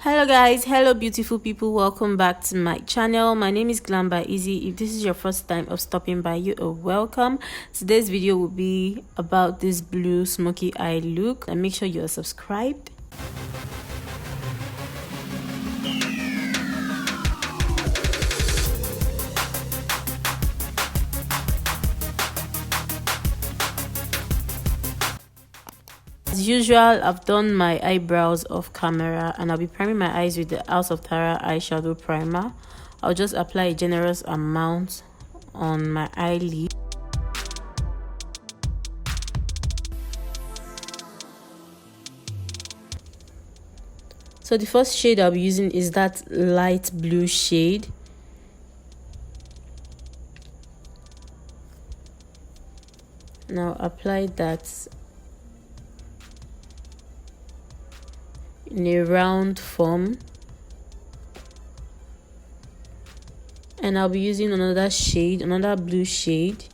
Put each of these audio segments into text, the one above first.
Hello guys, hello beautiful people, welcome back to my channel. My name is Glambyizie. If this is your first time of stopping by, you are welcome. Today's video will be about this blue smoky eye look, and make sure you are subscribed. As usual, I've done my eyebrows off camera and I'll be priming my eyes with the House of Tara eyeshadow primer. I'll just apply a generous amount on my eyelid. So the first shade I'll be using is that light blue shade. Now apply that in a round form, and I'll be using another shade, another blue shade.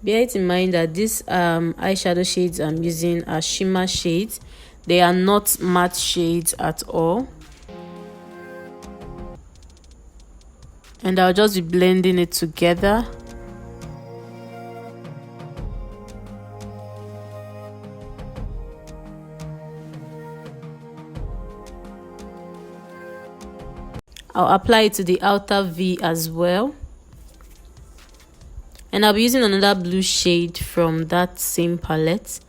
Bear it in mind that these eyeshadow shades I'm using are shimmer shades. They are not matte shades at all, and I'll just be blending it together. I'll apply it to the outer V as well. And I'll be using another blue shade from that same palette.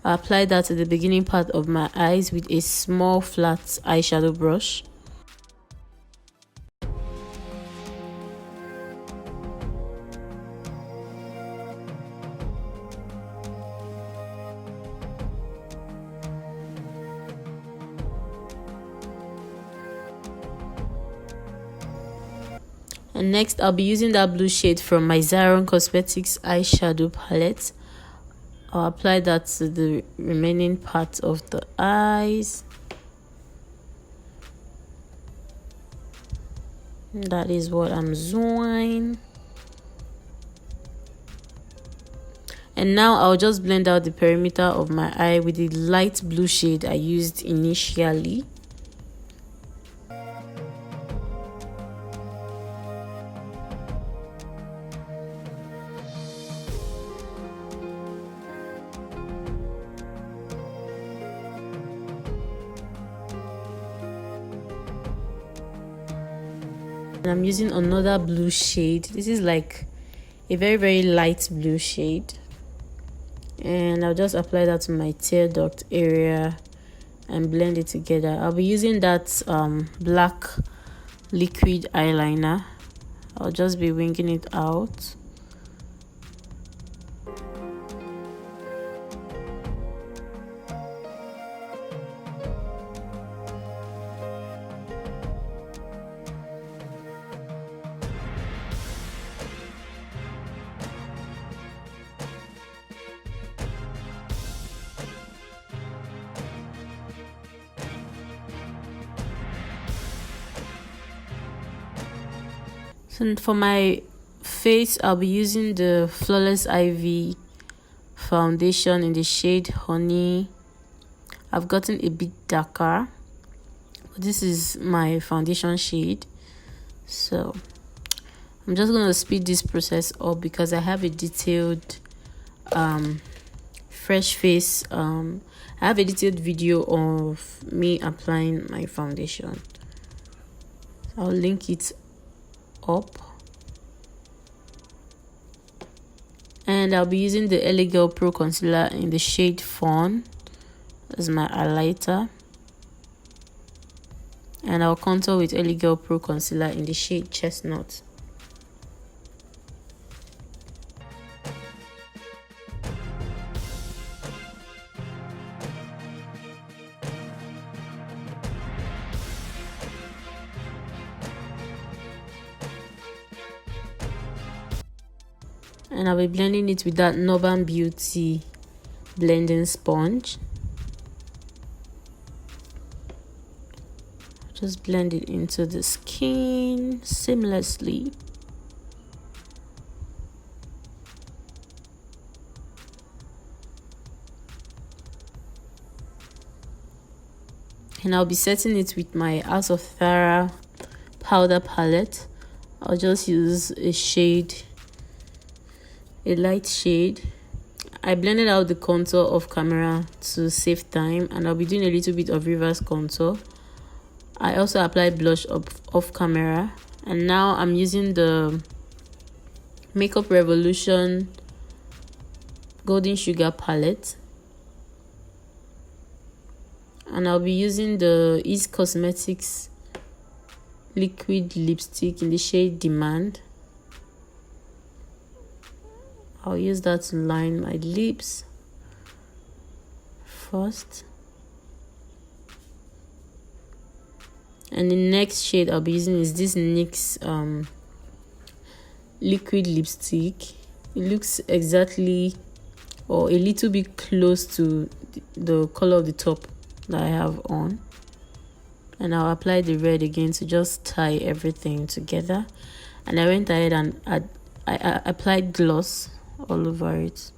I'll apply that to the beginning part of my eyes with a small flat eyeshadow brush. And next, I'll be using that blue shade from my Zaron Cosmetics eyeshadow palette. I'll apply that to the remaining part of the eyes. That is what I'm doing. And now I'll just blend out the perimeter of my eye with the light blue shade I used initially. And I'm using another blue shade. This is like a very light blue shade, and I'll just apply that to my tear duct area and blend it together. I'll be using that black liquid eyeliner. I'll just be winging it out. So for my face, I'll be using the Flawless Ivy foundation in the shade Honey. I've gotten a bit darker, but this is my foundation shade. So I'm just going to speed this process up because I have a detailed fresh face. I have a detailed video of me applying my foundation. I'll link it up. And I'll be using the Ilobeautycity Pro Concealer in the shade Fawn as my highlighter, and I'll contour with Ilobeautycity Pro Concealer in the shade Chestnut. And I'll be blending it with that Urban Beauty blending sponge. Just blend it into the skin seamlessly. and I'll be setting it with my House of Farah powder palette. I'll just use a light shade. I blended out the contour off camera to save time, and I'll be doing a little bit of reverse contour. I also applied blush off camera, and now I'm using the Makeup Revolution Golden Sugar palette, and I'll be using the Ease Cosmetics liquid lipstick in the shade Demand. I'll use that to line my lips first. And the next shade I'll be using is this NYX liquid lipstick. It looks exactly or a little bit close to the color of the top that I have on. And I'll apply the red again to just tie everything together. And I went ahead and I applied gloss all over it.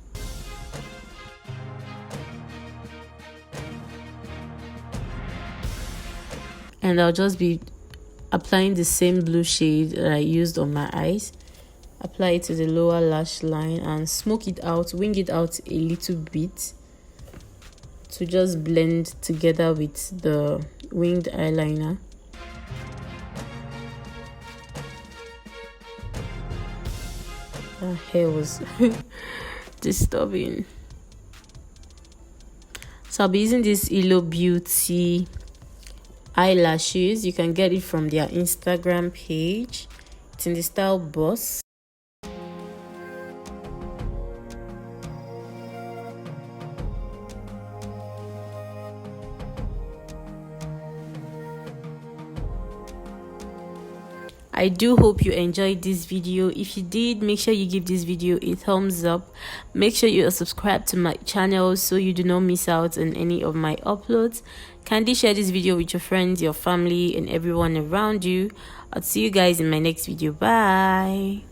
And I'll just be applying the same blue shade that I used on my eyes. Apply it to the lower lash line and smoke it out, wing it out a little bit to just blend together with the winged eyeliner. Her hair was disturbing. So I'll be using this Ilobeautycity eyelashes. You can get it from their Instagram page. It's in the style Boss. I do hope you enjoyed this video. If you did, make sure you give this video a thumbs up. Make sure you are subscribed to my channel so you do not miss out on any of my uploads. Kindly share this video with your friends, your family, and everyone around you. I'll see you guys in my next video. Bye.